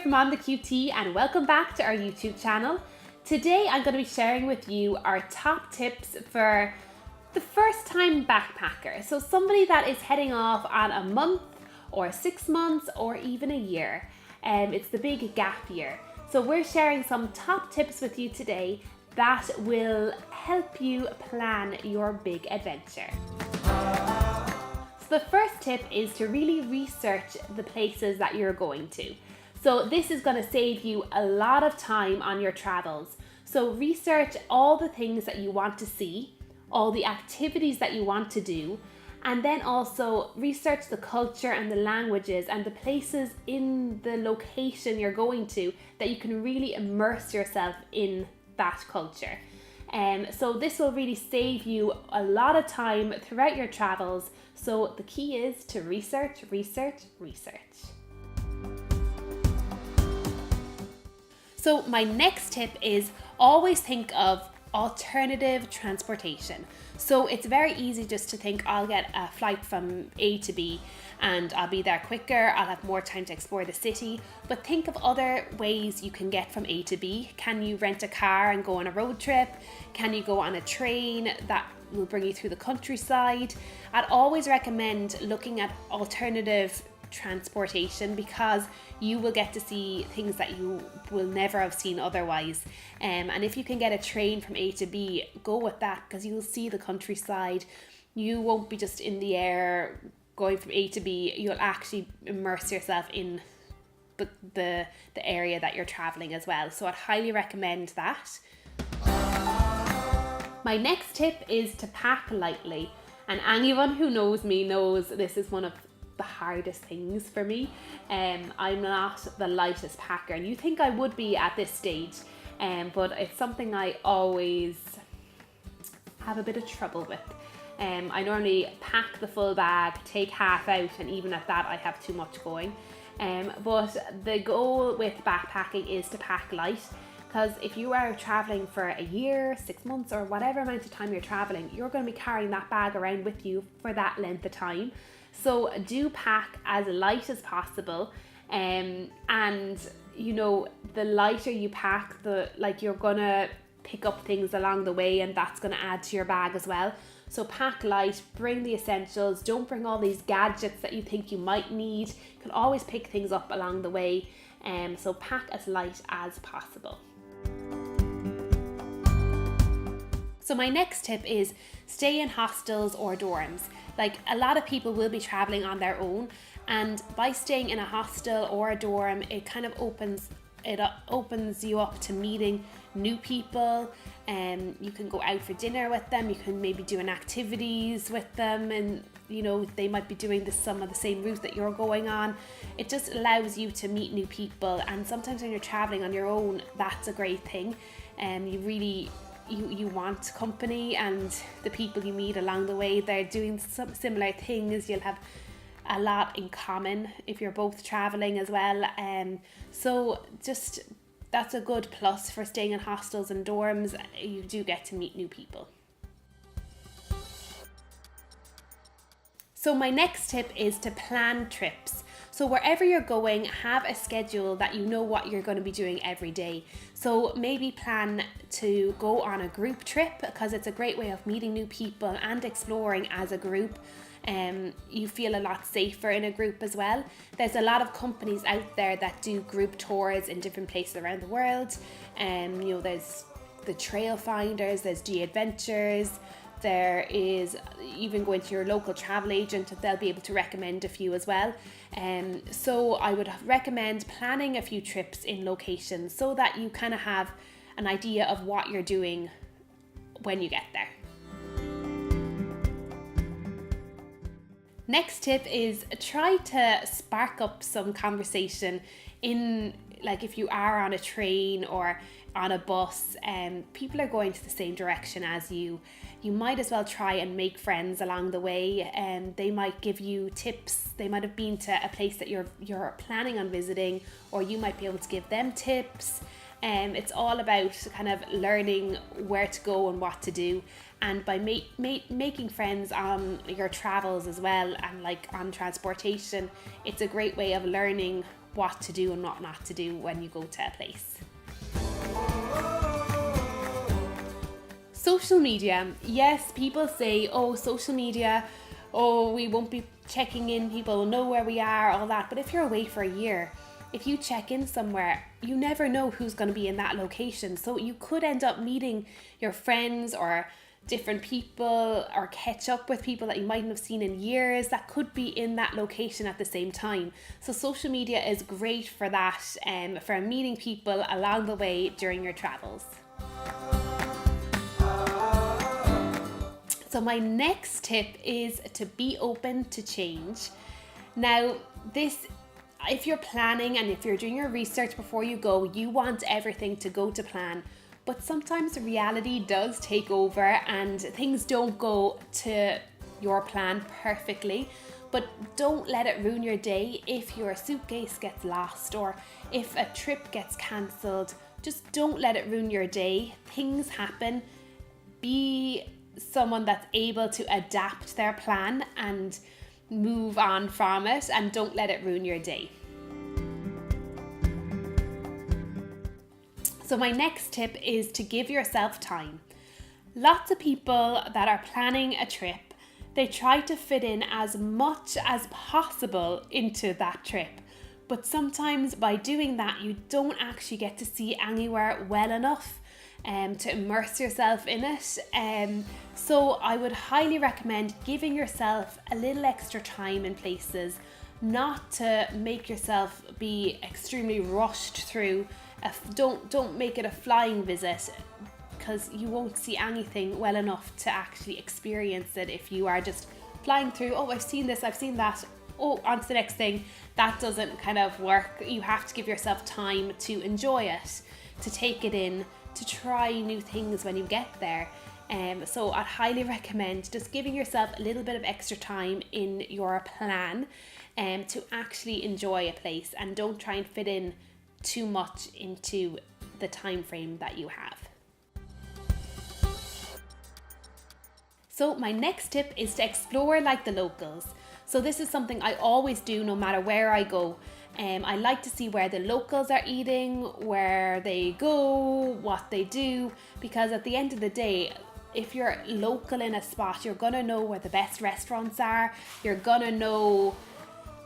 from On The QT and welcome back to our YouTube channel. Today I'm going to be sharing with you our top tips for the first time backpacker. So somebody that is heading off on a month or 6 months or even a year. It's the big gap year. So we're sharing some top tips with you today that will help you plan your big adventure. So the first tip is to really research the places that you're going to. So this is going to save you a lot of time on your travels. So research all the things that you want to see, all the activities that you want to do, and then also research the culture and the languages and the places in the location you're going to that you can really immerse yourself in that culture. So this will really save you a lot of time throughout your travels. So the key is to research. So my next tip is always think of alternative transportation. So it's very easy just to think I'll get a flight from A to B and I'll be there quicker, I'll have more time to explore the city. But think of other ways you can get from A to B. Can you rent a car and go on a road trip? Can you go on a train that will bring you through the countryside? I'd always recommend looking at alternative transportation because you will get to see things that you will never have seen otherwise. And if you can get a train from A to B, go with that because you'll see the countryside. You won't be just in the going from A to B. You'll actually immerse yourself in the area that you're traveling as well. So I'd highly recommend that. My next tip is to pack lightly. And anyone who knows me knows this is one of the hardest things for me. I'm not the lightest packer, and you think I would be at this stage, but it's something I always have a bit of trouble with. I normally pack the full bag, take half out, and even at that I have too much going. But the goal with backpacking is to pack light, because if you are traveling for a year, 6 months, or whatever amount of time you're traveling, you're going to be carrying that bag around with you for that length of time. So do pack as light as possible, and you know, the lighter you pack, you're gonna pick up things along the way, and that's gonna add to your bag as well. So pack light, bring the essentials, don't bring all these gadgets that you think you might need. You can always pick things up along the way, so pack as light as possible. So my next tip is stay in hostels or dorms. Like, a lot of people will be traveling on their own, and by staying in a hostel or a dorm, it kind of opens you up to meeting new people. You can go out for dinner with them, you can maybe do activities with them, and you know, they might be doing some of the same routes that you're going on. It just allows you to meet new people, and sometimes when you're traveling on your own, that's a great thing. You want company, and the people you meet along the way, they're doing some similar things. You'll have a lot in common if you're both traveling as well. So just that's a good plus for staying in hostels and dorms. You do get to meet new people. So my next tip is to plan trips. So wherever you're going, have a schedule that you know what you're going to be doing every day. So maybe plan to go on a group trip, because it's a great way of meeting new people and exploring as a group. You feel a lot safer in a group as well. There's a lot of companies out there that do group tours in different places around the world. You know, there's the Trail Finders, there's G Adventures. There is even going to your local travel agent, they'll be able to recommend a few as well. So I would recommend planning a few trips in locations so that you kind of have an idea of what you're doing when you get there. Next tip is try to spark up some conversation if you are on a train or on a bus, people are going to the same direction as you. You might as well try and make friends along the way, and they might give you tips. They might have been to a place that you're planning on visiting, or you might be able to give them tips. It's all about kind of learning where to go and what to do, and by making friends on your travels as well, and like on transportation, it's a great way of learning what to do and what not to do when you go to a place. Social media. Yes, people say, oh, social media, oh, we won't be checking in, people will know where we are, all that. But if you're away for a year, if you check in somewhere, you never know who's going to be in that location. So you could end up meeting your friends or different people, or catch up with people that you mightn't have seen in years that could be in that location at the same time. So social media is great for that, for meeting people along the way during your travels. So my next tip is to be open to change. Now, if you're planning and if you're doing your research before you go, you want everything to go to plan. But sometimes reality does take over and things don't go to your plan perfectly. But don't let it ruin your day if your suitcase gets lost or if a trip gets cancelled. Just don't let it ruin your day. Things happen. Be someone that's able to adapt their plan and move on from it, and don't let it ruin your day. So my next tip is to give yourself time. Lots of people that are planning a trip, they try to fit in as much as possible into that trip. But sometimes by doing that, you don't actually get to see anywhere well enough to immerse yourself in it. So I would highly recommend giving yourself a little extra time in places, not to make yourself be extremely rushed through. Don't make it a flying visit, because you won't see anything well enough to actually experience it if you are just flying through. Oh, I've seen this, I've seen that. Oh, on to the next thing. That doesn't kind of work. You have to give yourself time to enjoy it, to take it in, to try new things when you get there. So I'd highly recommend just giving yourself a little bit of extra time in your plan to actually enjoy a place, and don't try and fit in too much into the time frame that you have. So my next tip is to explore like the locals. So this is something I always do no matter where I go. I like to see where the locals are eating, where they go, what they do, because at the end of the day, if you're local in a spot, you're gonna know where the best restaurants are, you're gonna know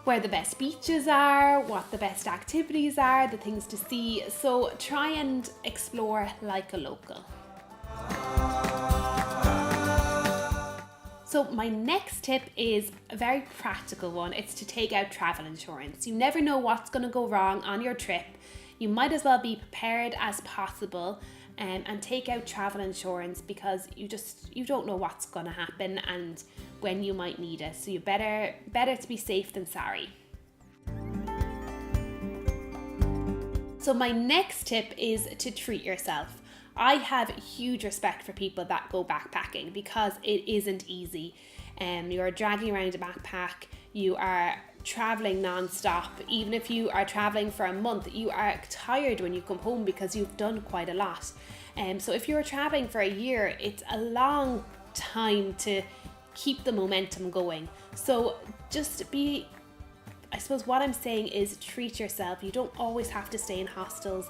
where the best beaches are, what the best activities are, the things to see. So try and explore like a local. So my next tip is a very practical one. It's to take out travel insurance. You never know what's going to go wrong on your trip. You might as well be prepared as possible, and take out travel insurance, because you don't know what's going to happen and when you might need it. So you better to be safe than sorry. So my next tip is to treat yourself. I have huge respect for people that go backpacking, because it isn't easy. You're dragging around a backpack, you are traveling non-stop. Even if you are traveling for a month, you are tired when you come home because you've done quite a lot. So if you're traveling for a year, it's a long time to keep the momentum going. So I suppose what I'm saying is treat yourself. You don't always have to stay in hostels.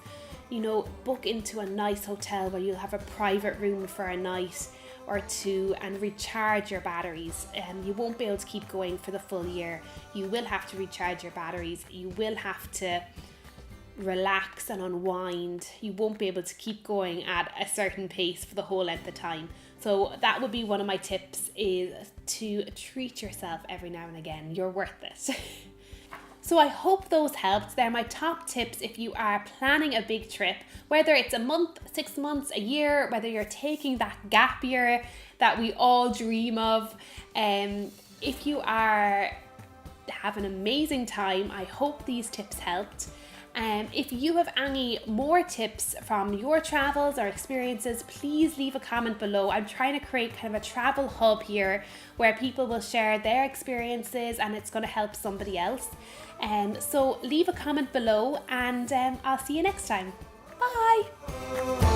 Book into a nice hotel where you'll have a private room for a night or two and recharge your batteries. You won't be able to keep going for the full year. You will have to recharge your batteries. You will have to relax and unwind. You won't be able to keep going at a certain pace for the whole length of time. So that would be one of my tips, is to treat yourself every now and again. You're worth it. So I hope those helped. They're my top tips if you are planning a big trip, whether it's a month, 6 months, a year, whether you're taking that gap year that we all dream of. If you are having an amazing time, I hope these tips helped. If you have any more tips from your travels or experiences, please leave a comment below. I'm trying to create kind of a travel hub here where people will share their experiences and it's going to help somebody else. So leave a comment below, and I'll see you next time. Bye!